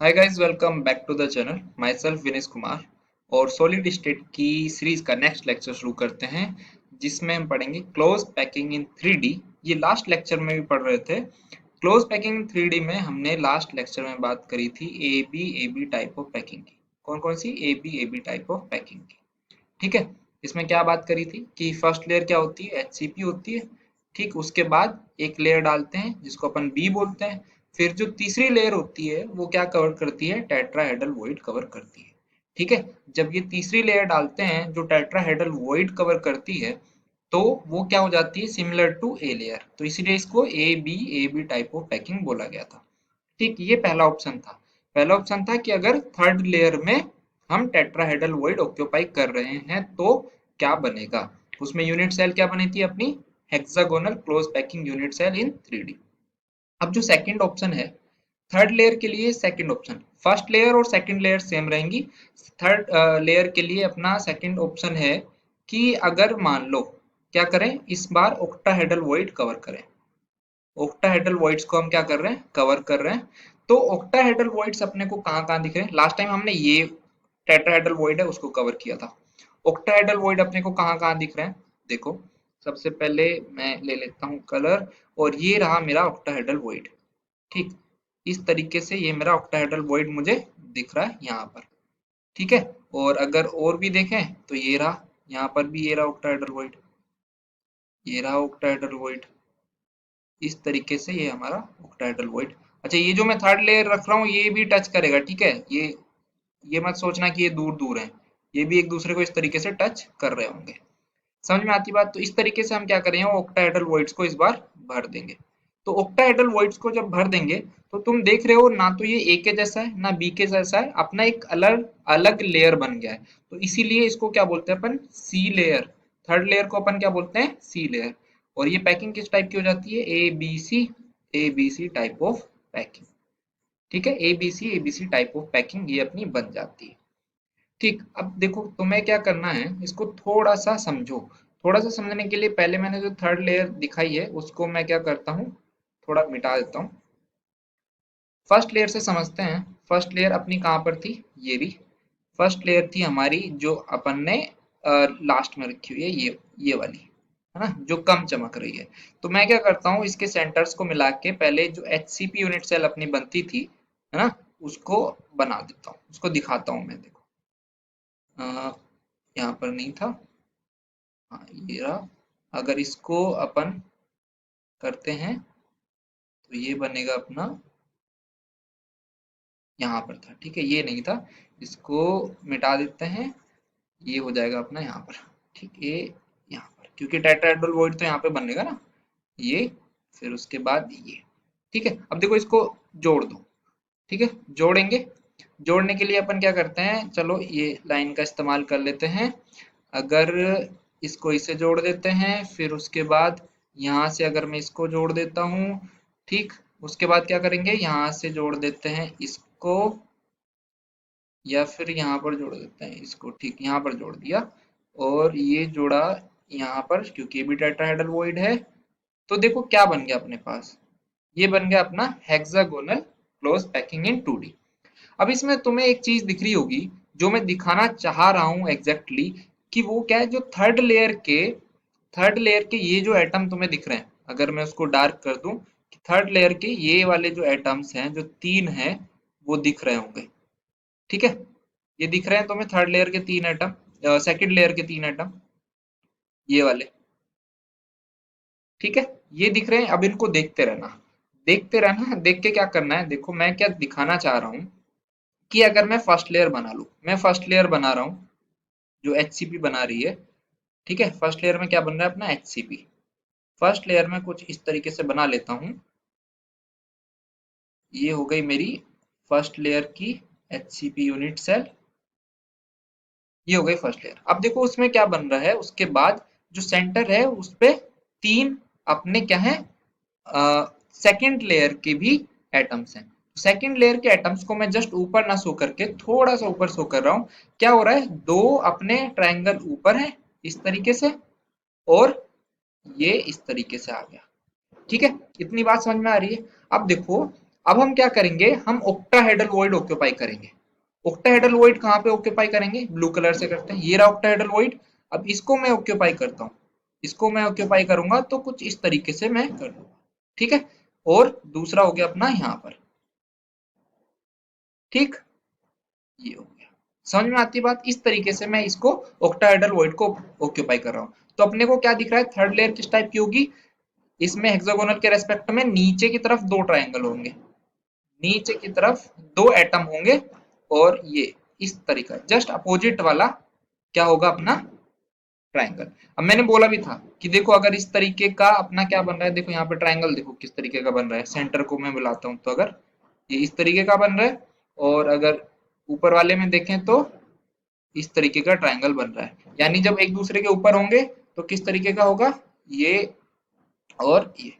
Hi guys, welcome back to the channel. Myself Vinesh Kumar. और solid state की series का next lecture शुरू करते हैं, जिसमें हम पढ़ेंगे क्लोज पैकिंग इन 3D। ये लास्ट लेक्चर में भी पढ़ रहे थे। क्लोज पैकिंग इन 3D में हमने लास्ट लेक्चर में बात करी थी A B type of packing की। कौन कौन सी A B type of packing की? ठीक है। इसमें क्या बात करी थी कि फर्स्ट लेयर क्या होती है, एचसीपी होती है। ठीक, उसके बाद एक लेयर डालते हैं जिसको अपन बी बोलते हैं। फिर जो तीसरी लेयर होती है वो क्या कवर करती है, टेट्राहेड्रल वॉइड कवर करती है। ठीक है। जब ये तीसरी लेयर डालते हैं जो टेट्राहेड्रल वॉइड कवर करती है, तो वो क्या हो जाती है, सिमिलर टू ए लेयर। तो इसीलिए इसको A B type of packing बोला गया था। ठीक, ये पहला ऑप्शन था। पहला ऑप्शन था कि अगर थर्ड लेयर में हम टेट्राहेड्रल वॉइड ऑक्यूपाई कर रहे हैं तो क्या बनेगा। उसमें यूनिट सेल क्या बनी थी अपनी, hexagonal close packing unit cell in 3D। अब जो सेकंड ऑप्शन है थर्ड लेयर के लिए, सेकंड ऑप्शन, फर्स्ट लेयर और सेकंड लेयर सेम रहेंगी। थर्ड लेयर के लिए अपना सेकंड ऑप्शन है कि अगर मान लो क्या करें, इस बार ऑक्टाहेड्रल वॉइड कवर करें। ऑक्टाहेड्रल वॉइड्स को हम क्या कर रहे हैं, कवर कर रहे हैं। तो ऑक्टाहेड्रल वॉइड्स अपने को कहाँ कहाँ दिख रहे हैं, लास्ट टाइम हमने ये टेट्राहेड्रल वॉइड है उसको कवर किया था। ऑक्टाहेड्रल वॉइड अपने को कहाँ कहाँ दिख रहे हैं, देखो। सबसे पहले मैं ले लेता हूँ कलर, और ये रहा मेरा ऑक्टाहेड्रल वॉइड। ठीक, इस तरीके से ये मेरा ऑक्टाहेड्रल वॉइड मुझे दिख रहा है यहाँ पर। ठीक है। और अगर और भी देखें तो ये रहा, यहाँ पर भी ये रहा ऑक्टाहेड्रल वॉइड, ये रहा ऑक्टाहेड्रल वॉइड। इस तरीके से ये हमारा ऑक्टाहेड्रल वॉइड। अच्छा, ये जो मैं थर्ड लेयर रख रहा हूँ ये भी टच करेगा, ठीक है। ये मत सोचना कि ये दूर दूर है, ये भी एक दूसरे को इस तरीके से टच कर रहे होंगे। समझ में आती बात? तो इस तरीके से हम क्या करेंगे, ऑक्टाहेड्रल वॉइड्स को इस बार भर देंगे। तो ऑक्टाहेड्रल वॉइड्स को जब भर देंगे तो तुम देख रहे हो ना, तो ये ए के जैसा है ना बी के जैसा है, अपना एक अलग अलग लेयर बन गया है। तो इसीलिए इसको क्या बोलते हैं अपन, सी लेयर। थर्ड लेयर को अपन क्या बोलते हैं, सी लेयर। और ये पैकिंग किस टाइप की हो जाती है, A B C type of packing. ठीक है, A B C type of packing ये अपनी बन जाती है। ठीक, अब देखो तुम्हें क्या करना है, इसको थोड़ा सा समझो। थोड़ा सा समझने के लिए पहले मैंने जो थर्ड लेयर दिखाई है उसको मैं क्या करता हूँ, थोड़ा मिटा देता हूँ। फर्स्ट लेयर से समझते हैं। फर्स्ट लेयर अपनी कहाँ पर थी, ये भी फर्स्ट लेयर थी हमारी, जो अपन ने लास्ट में रखी हुई है, ये वाली है ना, जो कम चमक रही है। तो मैं क्या करता हूँ, इसके सेंटर्स को मिला के पहले जो एचसीपी यूनिट सेल अपनी बनती थी, है ना, उसको बना देता हूँ, उसको दिखाता हूँ मैं। देखो, अ, यहाँ पर नहीं था, हाँ ये रहा। अगर इसको अपन करते हैं तो ये बनेगा अपना, यहाँ पर था, ठीक है, ये नहीं था। इसको मिटा देते हैं, ये हो जाएगा अपना यहाँ पर। ठीक, ये यहाँ पर, क्योंकि टेट्राहेड्रल वॉइड तो यहाँ पे बनेगा ना, ये, फिर उसके बाद ये। ठीक है, अब देखो इसको जोड़ दो। ठीक है, जोड़ेंगे। जोड़ने के लिए अपन क्या करते हैं, चलो ये लाइन का इस्तेमाल कर लेते हैं। अगर इसको इसे जोड़ देते हैं, फिर उसके बाद यहाँ से अगर मैं इसको जोड़ देता हूँ, ठीक, उसके बाद क्या करेंगे, यहाँ से जोड़ देते हैं इसको, या फिर यहाँ पर जोड़ देते हैं इसको। ठीक, यहाँ पर जोड़ दिया, और ये जोड़ा यहाँ पर, क्योंकि ये भी टेट्राहेड्रल वॉइड है। तो देखो क्या बन गया अपने पास, ये बन गया अपना hexagonal close packing in 2D। अब इसमें तुम्हें एक चीज दिख रही होगी, जो मैं दिखाना चाह रहा हूँ एग्जैक्टली कि वो क्या है, जो थर्ड लेयर के ये जो एटम तुम्हें दिख रहे हैं, अगर मैं उसको डार्क कर दूं, कि थर्ड लेयर के ये वाले जो एटम्स हैं, जो तीन हैं, वो दिख रहे होंगे। ठीक है, ये दिख रहे हैं तुम्हें थर्ड लेयर के तीन एटम, सेकंड लेयर के तीन एटम, ये वाले। ठीक है, ये दिख रहे हैं। अब इनको देखते रहना, देखते रहना, देख के क्या करना है, देखो मैं क्या दिखाना चाह रहा हूँ कि अगर मैं फर्स्ट लेयर बना लूं, मैं फर्स्ट लेयर बना रहा हूँ जो एचसीपी बना रही है। ठीक है, फर्स्ट लेयर में क्या बन रहा है अपना, एचसीपी। फर्स्ट लेयर में कुछ इस तरीके से बना लेता हूँ। ये हो गई मेरी फर्स्ट लेयर की एचसीपी यूनिट सेल, ये हो गई फर्स्ट लेयर। अब देखो उसमें क्या बन रहा है, उसके बाद जो सेंटर है उस पे तीन अपने क्या है, सेकंड लेयर के भी एटम्स हैं। सेकंड लेयर के एटम्स को मैं जस्ट ऊपर ना शो करके थोड़ा सा ऊपर शो कर रहा हूँ। क्या हो रहा है, दो अपने ट्रायंगल ऊपर है इस तरीके से, और ये इस तरीके से आ गया। ठीक है, इतनी बात समझ में आ रही है? अब देखो, अब हम क्या करेंगे, हम ऑक्टाहेड्रल वॉइड ऑक्यूपाई करेंगे। ऑक्टाहेड्रल वॉइड कहाँ पे ऑक्यूपाई करेंगे, ब्लू कलर से करते हैं, ये रहा ऑक्टाहेड्रल वॉइड। अब इसको मैं ऑक्यूपाई करता हूँ, इसको मैं ऑक्यूपाई करूंगा तो कुछ इस तरीके से मैं कर दूंगा, ठीक है। और दूसरा हो गया अपना यहाँ पर, ठीक, ये हो गया। समझ में आती है बात, इस तरीके से मैं इसको ऑक्टाहेड्रल वॉइड को ऑक्यूपाई कर रहा हूँ। तो अपने को क्या दिख रहा है, थर्ड लेयर किस टाइप की होगी, इसमें हेक्सागोनल के रेस्पेक्ट में नीचे की तरफ दो ट्राइंगल होंगे, नीचे की तरफ दो एटम होंगे, और ये इस तरीका जस्ट अपोजिट वाला क्या होगा अपना ट्राइंगल। अब मैंने बोला भी था कि देखो अगर इस तरीके का अपना क्या बन रहा है, देखो यहाँ पे ट्राइंगल देखो किस तरीके का बन रहा है, सेंटर को मैं मिलाता हूँ तो अगर ये इस तरीके का बन रहा है, और अगर ऊपर वाले में देखें तो इस तरीके का ट्राइंगल बन रहा है, यानी जब एक दूसरे के ऊपर होंगे तो किस तरीके का होगा, ये और ये।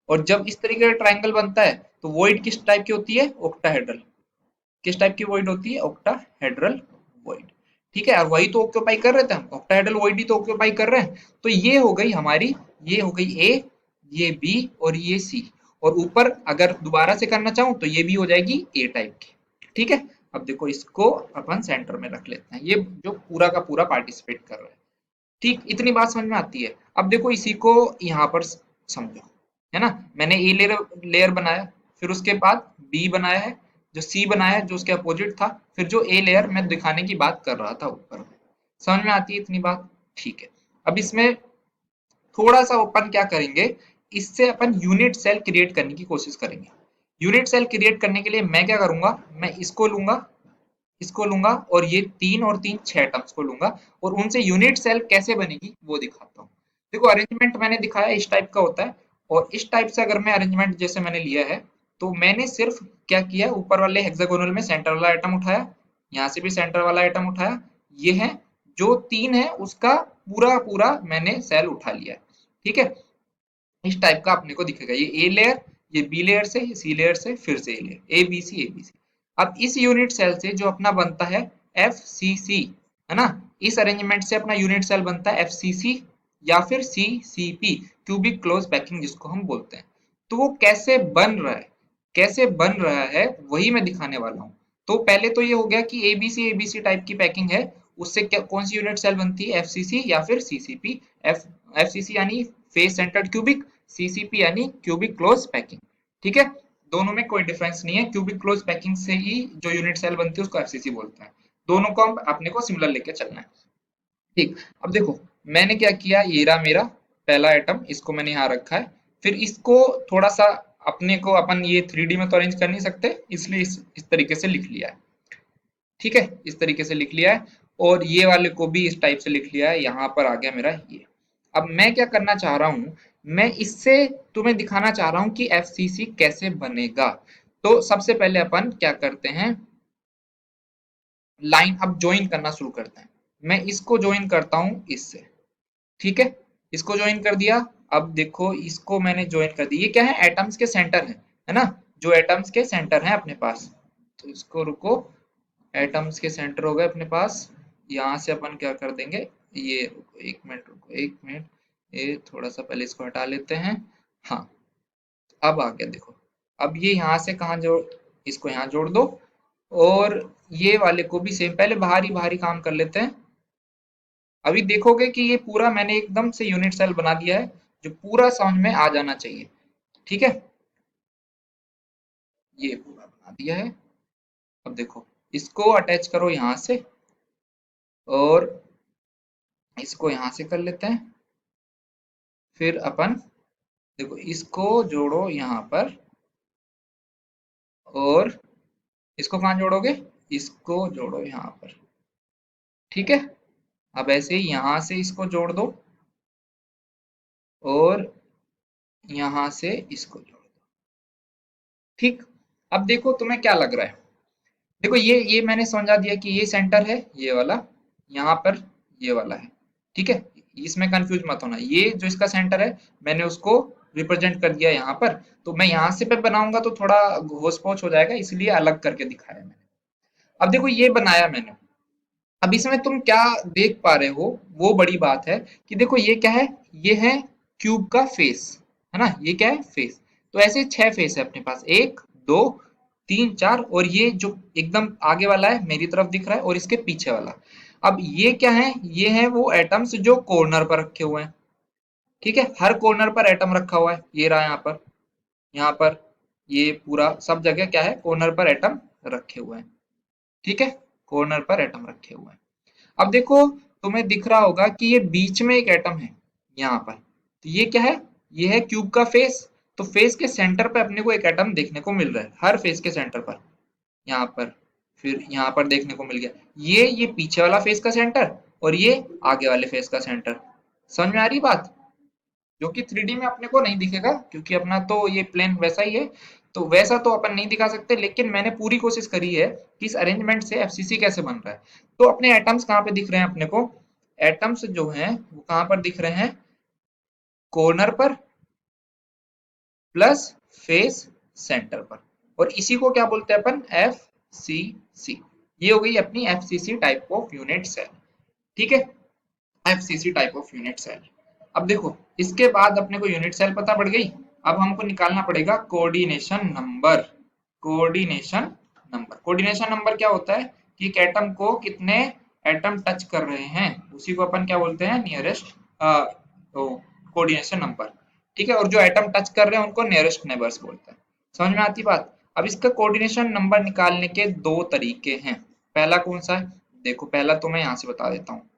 और जब इस तरीके का ट्राइंगल बनता है तो वॉइड किस टाइप की होती है, ऑक्टाहेड्रल। किस टाइप की वॉइड होती है, ऑक्टाहेड्रल वॉइड, ठीक है। और वही तो ऑक्यूपाई कर रहे थे हम, ऑक्टाहेड्रल वॉइड ही तो ऑक्यूपाई कर रहे हैं। तो ये हो गई हमारी, ये हो गई ए, ये बी और ये सी। और ऊपर अगर दोबारा से करना चाहूं तो ये भी हो जाएगी ए टाइप की, ठीक है। अब देखो इसको अपन सेंटर में रख लेते हैं, ये जो पूरा का पूरा पार्टिसिपेट कर रहा है, ठीक। इतनी बात समझ में आती है। अब देखो इसी को यहाँ पर समझो, है ना। मैंने ए लेयर लेयर बनाया, फिर उसके बाद बी बनाया है, जो सी बनाया है जो उसके अपोजिट था, फिर जो ए लेयर मैं दिखाने की बात कर रहा था ऊपर। समझ में आती है इतनी बात, ठीक है। अब इसमें थोड़ा सा अपन क्या करेंगे, इससे अपन यूनिट सेल क्रिएट करने की कोशिश करेंगे। यूनिट सेल क्रिएट करने के लिए मैं क्या करूंगा, मैं इसको लूंगा, इसको लूंगा, और ये तीन और तीन छह टर्म्स को लूंगा, और उनसे यूनिट सेल कैसे बनेगी वो दिखाता हूँ। देखो अरेंजमेंट मैंने दिखाया इस टाइप का होता है, और इस टाइप से अगर मैं अरेंजमेंट जैसे मैंने लिया है, तो मैंने सिर्फ क्या किया, ऊपर वाले हेक्सागोनल में सेंटर वाला आइटम उठाया, यहाँ से भी सेंटर वाला आइटम उठाया, ये है जो तीन है उसका पूरा पूरा मैंने सेल उठा लिया है, ठीक है। इस टाइप का अपने को दिखेगा, ये ए लेयर, ये बी लेयर से, ये सी लेयर से, फिर से A layer, A B C A B C. अब इस यूनिट सेल से जो अपना बनता है एफ सी सी, है ना, इस अरेंजमेंट से अपना यूनिट सेल बनता है एफ सी सी, या फिर C C P, cubic close packing जिसको हम बोलते हैं। तो वो कैसे बन रहा है, कैसे बन रहा है वही मैं दिखाने वाला हूँ। तो पहले तो ये हो गया कि एबीसी टाइप की पैकिंग है, उससे क्या कौन सी यूनिट सेल बनती है, एफसीसी या फिर सीसीपी। एफ एफसीसी यानी फेस सेंटर्ड क्यूबिक, सीसीपी यानी क्यूबिक क्लोज पैकिंग, ठीक है। दोनों में कोई डिफरेंस नहीं है, क्यूबिक क्लोज पैकिंग से ही जो यूनिट सेल बनती है उसको एफसीसी बोलते हैं। दोनों को हम अपने को सिमिलर लेके चलना है, ठीक। अब देखो मैंने क्या किया, ये रहा मेरा पहला आइटम, इसको मैंने यहाँ रखा है। फिर इसको थोड़ा सा अपने को, अपन ये थ्री डी में तो अरेंज कर नहीं सकते, इसलिए इस तरीके से लिख लिया है, ठीक है, इस तरीके से लिख लिया है। और ये वाले को भी इस टाइप से लिख लिया है, यहाँ पर आ गया मेरा ये। अब मैं क्या करना चाह रहा हूँ, मैं इससे तुम्हें दिखाना चाह रहा हूँ कि एफसीसी कैसे बनेगा। तो सबसे पहले अपन क्या करते हैं, लाइन अब ज्वाइन करना शुरू करते हैं। मैं इसको ज्वाइन करता हूँ इससे, ठीक है, इसको ज्वाइन कर दिया। अब देखो इसको मैंने ज्वाइन कर दिया, ये क्या है, एटम्स के सेंटर है ना, जो एटम्स के सेंटर हैं अपने पास। तो इसको रुको, एटम्स के सेंटर हो गए अपने पास, यहाँ से अपन क्या कर देंगे, ये रुको, एक मिनट रुको, एक मिनट, ये थोड़ा सा पहले इसको हटा लेते हैं। हाँ, अब आ गया देखो। अब ये यहाँ से कहाँ जोड़, इसको यहाँ जोड़ दो, और ये वाले को भी सेम, पहले बाहरी बाहरी काम कर लेते हैं। अभी देखोगे कि ये पूरा मैंने एकदम से यूनिट सेल बना दिया है, जो पूरा समझ में आ जाना चाहिए, ठीक है। ये पूरा बना दिया है। अब देखो इसको अटैच करो यहाँ से, और इसको यहाँ से कर लेते हैं। फिर अपन देखो इसको जोड़ो यहाँ पर, और इसको कहाँ जोड़ोगे, इसको जोड़ो यहाँ पर, ठीक है। अब ऐसे ही यहाँ से इसको जोड़ दो, और यहाँ से इसको जोड़ दो, ठीक। अब देखो तुम्हें क्या लग रहा है, देखो ये मैंने समझा दिया कि ये सेंटर है, ये वाला, यहाँ पर ये वाला है, ठीक है। इसमें कंफ्यूज मत होना, ये जो इसका सेंटर है मैंने उसको रिप्रेजेंट कर दिया यहाँ पर। तो मैं यहाँ से पे बनाऊंगा तो थोड़ा होच पोच हो जाएगा, इसलिए अलग करके दिखाया मैंने। अब देखो ये बनाया मैंने, अब इसमें तुम क्या देख पा रहे हो, वो बड़ी बात है कि देखो ये क्या है, ये है क्यूब का फेस, है ना, ये क्या है फेस। तो ऐसे छह फेस है अपने पास, एक 2 3 4 और ये जो एकदम आगे वाला है मेरी तरफ दिख रहा है और इसके पीछे वाला। अब ये क्या है, ये है वो एटम्स जो कॉर्नर पर रखे हुए हैं। ठीक है, हर कॉर्नर पर एटम रखा हुआ है, ये रहा यहाँ पर ये पूरा सब जगह क्या है, कॉर्नर पर एटम रखे हुए हैं। ठीक है, कॉर्नर पर एटम रखे हुए हैं। अब देखो, तुम्हें दिख रहा होगा कि ये बीच में एक एटम है यहाँ पर। तो ये क्या है, ये है क्यूब का फेस। तो फेस के सेंटर पे अपने को एक एटम देखने को मिल रहा है, हर फेस के सेंटर पर यहाँ पर, फिर यहाँ पर देखने को मिल गया। ये पीछे वाला फेस का सेंटर और ये आगे वाले फेस का सेंटर। समझ में आ रही बात? जो कि 3D में अपने को नहीं दिखेगा क्योंकि अपना तो ये प्लेन वैसा ही है, तो वैसा तो अपन नहीं दिखा सकते, लेकिन मैंने पूरी कोशिश करी है कि इस अरेंजमेंट से एफसीसी कैसे बन रहा है। तो अपने एटम्स कहाँ पे दिख रहे हैं अपने को, एटम्स जो हैं वो कहाँ पर दिख रहे हैं, कॉर्नर पर प्लस फेस सेंटर पर। और इसी को क्या बोलते हैं अपन, एफ सी सी। ये हो गई अपनी FCC type of unit cell. ठीक है, FCC type of unit cell. अब देखो, इसके बाद अपने को यूनिट सेल पता पड़ गई। अब हमको निकालना पड़ेगा coordination number. Coordination number, coordination number क्या होता है कि एक एटम को कितने एटम टच कर रहे हैं, उसी को अपन क्या बोलते हैं, नियरेस्ट कोऑर्डिनेशन नंबर। ठीक है, और जो एटम टच कर रहे हैं उनको नियरेस्ट नेबर्स बोलते हैं। समझ में आती बात? अब इसका कोऑर्डिनेशन नंबर निकालने के दो तरीके हैं। पहला कौन सा है, देखो पहला तो मैं यहाँ से बता देता हूँ।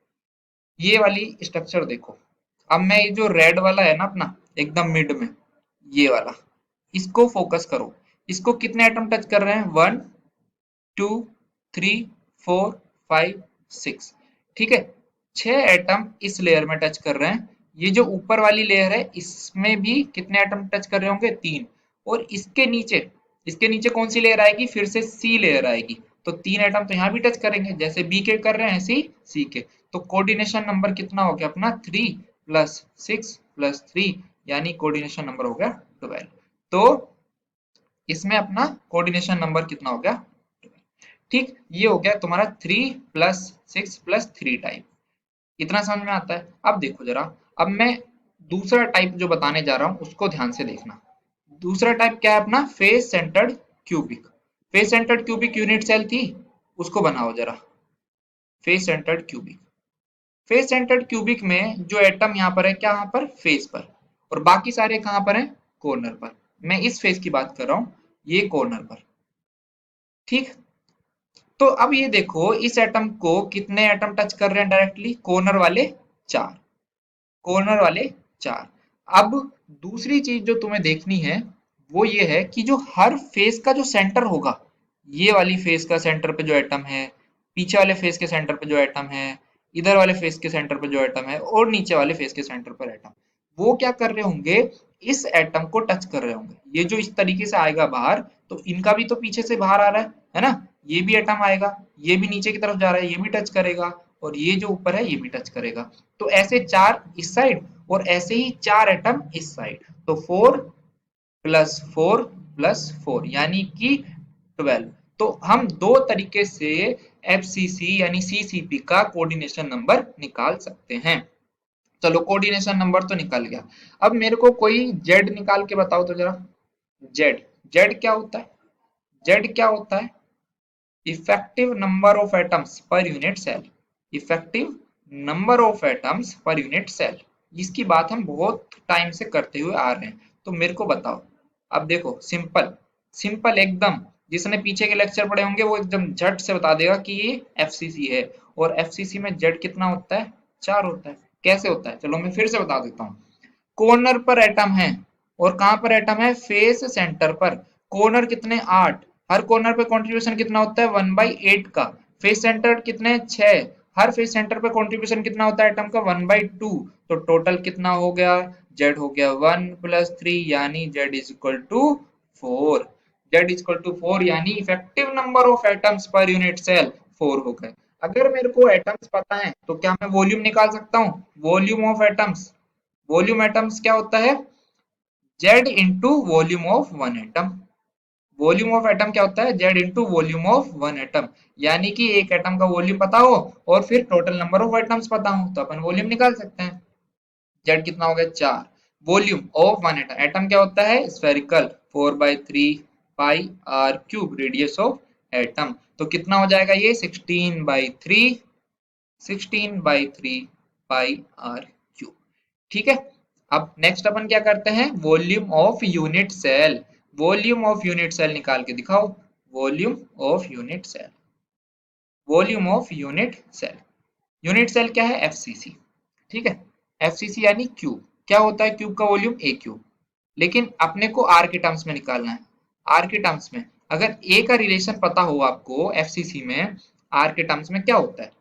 ये वाली स्ट्रक्चर देखो। अब मैं ये जो रेड वाला है ना अपना एकदम मिड में, ये वाला, इसको फोकस करो। इसको कितने एटम टच कर रहे हैं, 1 2 3 4 5 6। ठीक है, 6 एटम इस लेयर में टच कर रहे हैं। ये जो ऊपर वाली लेयर है इसमें भी कितने एटम टच कर रहे होंगे, 3। और इसके नीचे कौन सी लेयर आएगी, फिर से सी लेयर आएगी। तो 3 एटम तो यहाँ भी टच करेंगे, जैसे बी के कर रहे हैं ऐसे ही सी के। तो कोऑर्डिनेशन नंबर कितना हो गया अपना, 3 प्लस 6 प्लस 3, यानी कोऑर्डिनेशन नंबर हो गया 12। तो इसमें अपना कोऑर्डिनेशन नंबर कितना हो गया, ठीक। ये हो गया तुम्हारा 3 प्लस 6 प्लस 3 टाइप। इतना समझ में आता है? अब देखो जरा, अब मैं दूसरा टाइप जो बताने जा रहा हूँ उसको ध्यान से देखना। दूसरा टाइप क्या है अपना, face centred cubic. Face centred cubic unit cell थी, उसको बनाओ जरा, face centred cubic. Face centred cubic में जो एटम यहाँ पर है, क्या यहाँ पर, फेस पर, और बाकी सारे कहाँ पर हैं, कॉर्नर पर। मैं इस फेस की बात कर रहा हूँ, ये कॉर्नर पर। ठीक, तो अब ये देखो, इस एटम को कितने एटम टच कर रहे हैं डायरेक्टली, कॉर्नर वाले 4, कॉर्नर वाले 4। अब दूसरी चीज जो तुम्हें देखनी है वो ये है कि जो हर फेस का जो सेंटर होगा, ये वाली फेस का सेंटर पे जो एटम है, पीछे वाले फेस के सेंटर पे जो एटम है, इधर वाले फेस के सेंटर पे जो एटम है, और नीचे वाले फेस के सेंटर पर एटम, वो क्या कर रहे होंगे, इस एटम को टच कर रहे होंगे। ये जो इस तरीके से आएगा बाहर, तो इनका भी तो पीछे से बाहर आ रहा है ना, ये भी एटम आएगा, ये भी नीचे की तरफ जा रहा है, ये भी टच करेगा, और ये जो ऊपर है ये भी टच करेगा। तो ऐसे 4 इस साइड और ऐसे ही 4 एटम इस साइड। तो 4 प्लस 4 प्लस 4 यानी कि 12। तो हम दो तरीके से एफसीसी यानी सीसीपी का कोऑर्डिनेशन नंबर निकाल सकते हैं। चलो, कोऑर्डिनेशन नंबर तो निकल गया। अब मेरे को कोई जेड निकाल के बताओ तो जरा। जेड, जेड क्या होता है, जेड क्या होता है, effective number of atoms per unit cell. Effective number of atoms per unit cell, इसकी बात हम बहुत टाइम से करते हुए आ रहे हैं। तो मेरे को बताओ। अब देखो, सिंपल सिंपल एकदम, जिसने पीछे के लेक्चर पढ़े होंगे वो एकदम झट से बता देगा कि ये एफसीसी है। और एफसीसी में जेड कितना होता है, 4 होता है। कैसे होता है, चलो मैं फिर से बता देता हूँ। कॉर्नर पर एटम है, और कहां पर एटम है, फेस सेंटर पर। कॉर्नर कितने, 8। हर कॉर्नर पे कंट्रीब्यूशन कितना होता है, 1/8 का। फेस सेंटर कितने, 6। हर फेस सेंटर पे कंट्रीब्यूशन कितना होता है एटम का, 1/2। तो टोटल कितना हो गया, जेड हो गया 1 प्लस 3, यानी Z is equal to 4। Z is equal to 4 यानी effective number of atoms per unit cell 4 हो गए। अगर मेरे को एटम्स पता है तो क्या मैं वॉल्यूम निकाल सकता हूँ, volume of atoms. Volume atoms क्या होता है, Z into volume of one atom. Volume of atom क्या होता है, Z into volume of one atom. यानी कि एक एटम का वॉल्यूम पता हो और फिर टोटल नंबर ऑफ एटम्स पता हो तो अपन वॉल्यूम निकाल सकते हैं। जेड कितना हो गया, 4। Volume of one atom, atom क्या होता है, spherical, 4/3 pi r cube radius of atom. तो कितना हो जाएगा ये 16/3 पाई आर क्यूब। ठीक है। अब नेक्स्ट अपन क्या करते हैं, volume of unit cell. Volume of unit cell निकाल के दिखाओ। Volume of unit cell, volume of unit cell. Unit cell क्या है, एफसीसी। ठीक है, एफसीसी यानी क्यूब। क्या होता है क्यूब का वॉल्यूम, ए क्यूब। लेकिन अपने को आर के टर्म्स में निकालना है। आर के टर्म्स में अगर ए का रिलेशन पता हो आपको एफसीसी में, आर के टर्म्स में क्या होता है,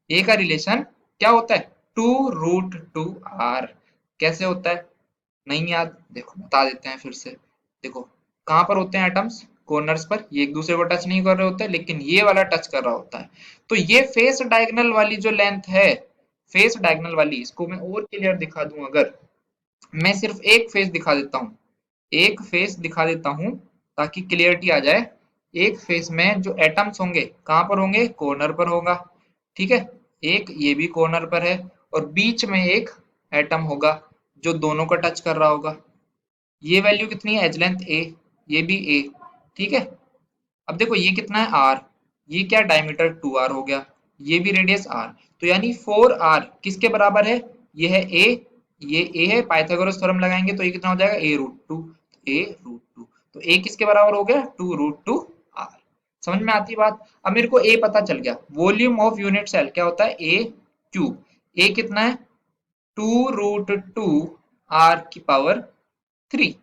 ए का रिलेशन क्या होता है, 2√2r। कैसे होता है, नहीं याद, देखो बता देते हैं फिर से। देखो कहां पर होते हैं एटम्स, कॉर्नर्स पर, ये एक दूसरे को टच नहीं कर रहे होते, लेकिन ये वाला टच कर रहा होता है। तो ये फेस डायगोनल वाली जो लेंथ है, फेस डायगोनल वाली, इसको मैं और क्लियर दिखा दूं, अगर मैं सिर्फ एक फेस दिखा देता हूँ, एक फेस दिखा देता हूँ ताकि क्लियरिटी आ जाए। एक फेस में जो एटम्स होंगे कहां पर होंगे, कॉर्नर पर होगा। ठीक है, एक ये भी कॉर्नर पर है, और बीच में एक एटम होगा जो दोनों का टच कर रहा होगा। ये वैल्यू कितनी है, एज लेंथ ए, ये भी ए। ठीक है, अब देखो ये कितना है आर, ये क्या डायमीटर 2r हो गया, ये भी रेडियस r, तो यानी 4r किसके बराबर है, ये है a, ये a है, पाइथागोरस थ्योरम लगाएंगे तो ये कितना हो जाएगा a√2, a√2, तो a किसके बराबर हो गया 2√2r। समझ में आती बात। अब मेरे को a पता चल गया, वॉल्यूम ऑफ यूनिट सेल क्या होता है, a क्यूब। a कितना है 2√2r⁻3,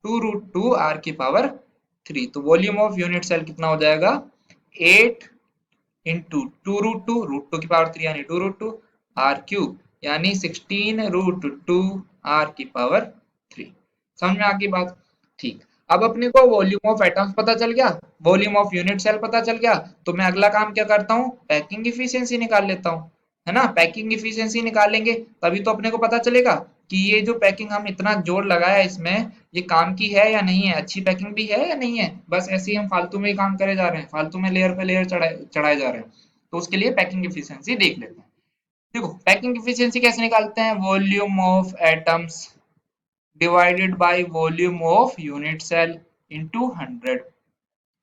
2√2r⁻3। तो वॉल्यूम ऑफ यूनिट सेल कितना हो जाएगा, 8 इंटू 2√2, √2 की पावर 3 यानी 2√2 r³ यानी 16√2r⁻3। समझ में आ गई बात। ठीक, अब अपने को वॉल्यूम ऑफ एटम्स पता चल गया, वॉल्यूम ऑफ यूनिट सेल पता चल गया, तो मैं अगला काम क्या करता हूँ, पैकिंग इफिशियंसी निकाल लेता हूँ, है ना। पैकिंग इफिशियंसी निकालेंगे तभी तो अपने को पता चलेगा कि ये जो पैकिंग हम इतना जोर लगाया इसमें, ये काम की है या नहीं है, अच्छी पैकिंग भी है या नहीं है, बस ऐसे ही हम फालतू में ही काम करे जा रहे हैं, फालतू में लेयर पे लेयर चढ़ाए चढ़ाए जा रहे हैं। तो उसके लिए पैकिंग इफिशियंसी देख लेते हैं। देखो पैकिंग इफिशियंसी कैसे निकालते हैं, volume of atoms divided by volume of unit cell into 100,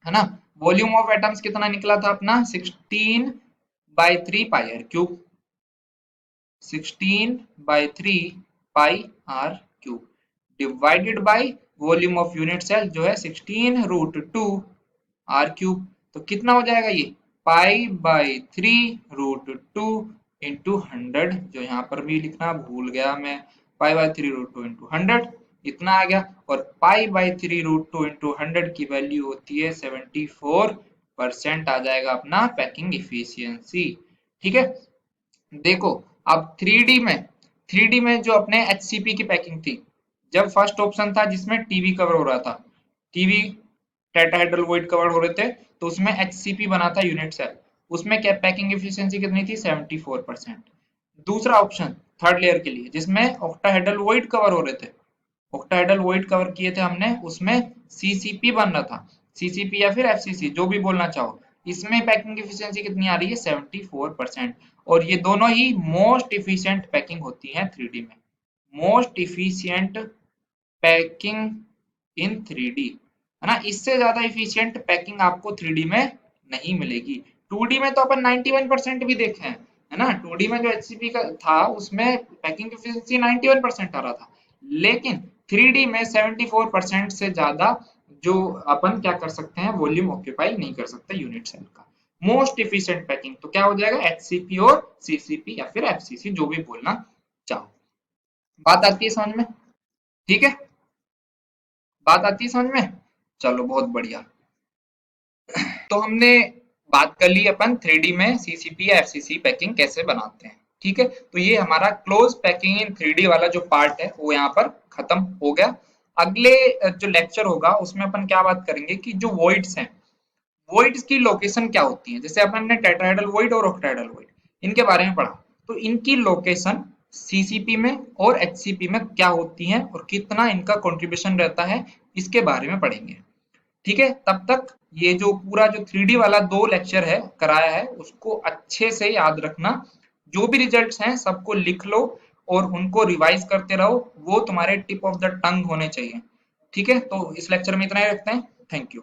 है ना। वॉल्यूम ऑफ एटम्स कितना निकला था अपना, 16/3 pi r³ 16/3 pi r³ divided by volume of unit cell जो है 16√2r³। तो कितना हो जाएगा ये, पाई/3√2 इंटू 100, जो यहाँ पर भी लिखना भूल गया मैं, पाई/3√2 इंटू 100 इतना आ गया। और पाई/3√2 इंटू 100 की वैल्यू होती है 74% आ जाएगा अपना पैकिंग इफिशियंसी। ठीक है, देखो अब 3D में जो अपने HCP की पैकिंग थी, जब फर्स्ट ऑप्शन था जिसमें टीवी कवर हो रहा था, टीवी टेट्राहेड्रल वॉइड कवर हो रहे थे, तो उसमें HCP बना था यूनिट सेल, उसमें क्या पैकिंग एफिशिएंसी कितनी थी, 74%। दूसरा ऑप्शन थर्ड लेयर के लिए जिसमें ऑक्टाहेड्रल वॉइड कवर हो रहे थे, ऑक्टाहेड्रल वॉइड कवर किए थे हमने, उसमें सीसीपी बन रहा था, सीसीपी या फिर एफसीसी जो भी बोलना चाहो, इसमें पैकिंग एफिशिएंसी कितनी आ रही है, 74%। और ये दोनों ही मोस्ट इफिशिएंट पैकिंग होती है 3D में, most efficient packing in 3D, है ना। इससे ज्यादा इफिशिएंट पैकिंग आपको 3D में नहीं मिलेगी। 2D में तो अपन 91% भी देखे हैं, है ना। 2D में जो HCP का था उसमें पैकिंग एफिशिएंसी 91% आ रहा था, लेकिन 3D में 74% से ज्यादा जो अपन क्या कर सकते हैं, वॉल्यूम ऑक्यूपाई नहीं कर सकते यूनिट सेल का। मोस्ट इफिशिएंट पैकिंग तो क्या हो जाएगा, HCP और CCP या फिर FCC जो भी बोलना चाहो। बात आती है समझ में, ठीक है, बात आती है समझ में, चलो बहुत बढ़िया। तो हमने बात कर ली अपन 3D में CCP या FCC पैकिंग कैसे बनाते हैं। ठीक है, तो ये हमारा क्लोज पैकिंग इन 3D वाला जो पार्ट है वो यहाँ पर खत्म हो गया। अगले जो लेक्चर होगा उसमें अपन क्या बात करेंगे कि जो वॉइड्स हैं, वॉइड्स की लोकेशन क्या होती है, जैसे अपन ने टेट्राहेड्रल वॉइड और ऑक्टाहेड्रल वॉइड इनके बारे में पढ़ा, तो इनकी लोकेशन सीसीपी में और एचसीपी में क्या होती है और कितना इनका कंट्रीब्यूशन रहता है, इसके बारे में पढ़ेंगे। ठीक है, तब तक ये जो पूरा जो 3D वाला 2 लेक्चर है कराया है उसको अच्छे से याद रखना, जो भी रिजल्ट्स हैं सबको लिख लो और उनको रिवाइज करते रहो, वो तुम्हारे टिप ऑफ द टंग होने चाहिए। ठीक है, तो इस लेक्चर में इतना ही रखते हैं। Thank you.